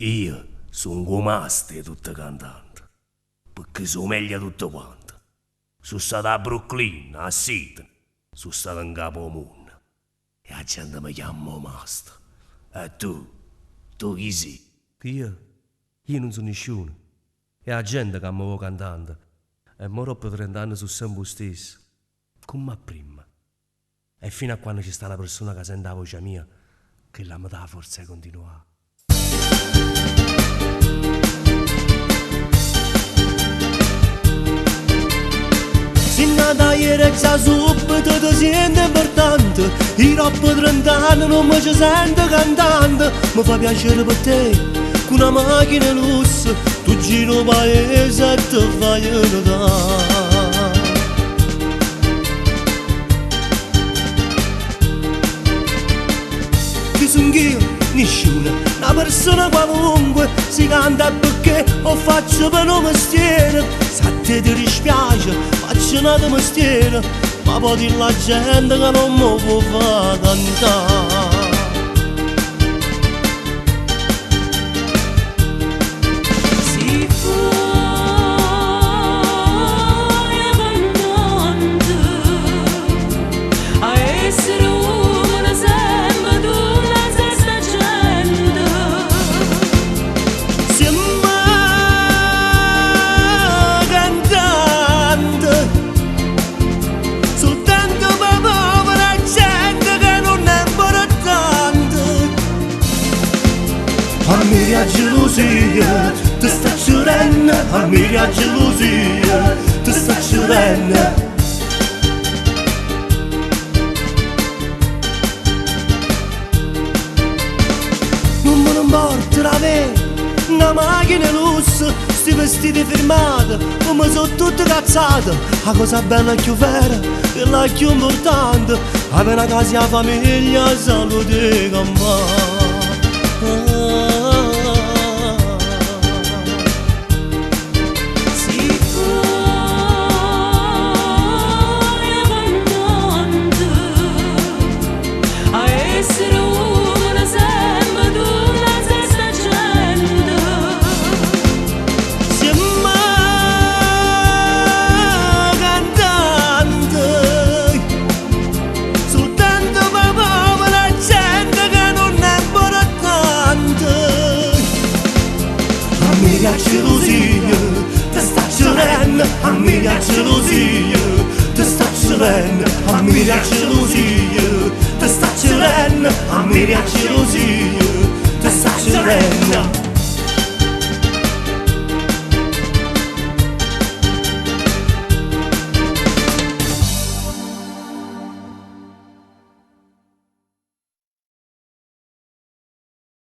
Io sono come Aste tutto cantante, perché sono meglio tutto quanto. Sono stato a Brooklyn, a Sydney, sono stato in capo al mondo. E la gente mi chiama Master. E tu chi sei? Io non sono nessuno. È la gente che mi vuole cantante. E mo dopo 30 anni sono sempre lo stesso. Come prima. E fino a quando ci sta una persona che sente la voce mia, che la mi dà forza di continuare. Se nata ieri che sa subito ti senti importante. I troppo 30 anni non mi ci sento cantante. Mi fa piacere per te, con una macchina lusso, tu giri il paese e ti fai notare. Chi sono io? Nessuno, una persona qualunque. Si canta perché lo faccio per un mestiere. Se a te ti dispiace, faccio un altro mestiere. Ma poi dire la gente che non mi può far cantare. Mia gelosia, ti sta cerendo, a mia gelosia, ti sta cerendo. Non me ne importa da me, una macchina lusso, sti vestiti firmati, come sono tutti cazzati. La cosa bella più vera, e la più importante, avere una casa e una famiglia, salute con me. Mia gelosia, ti sta cerendo, a mia gelosia, ti sta cerendo, a mia gelosia, ti sta cerendo, a mia gelosia, ti sta cerendo.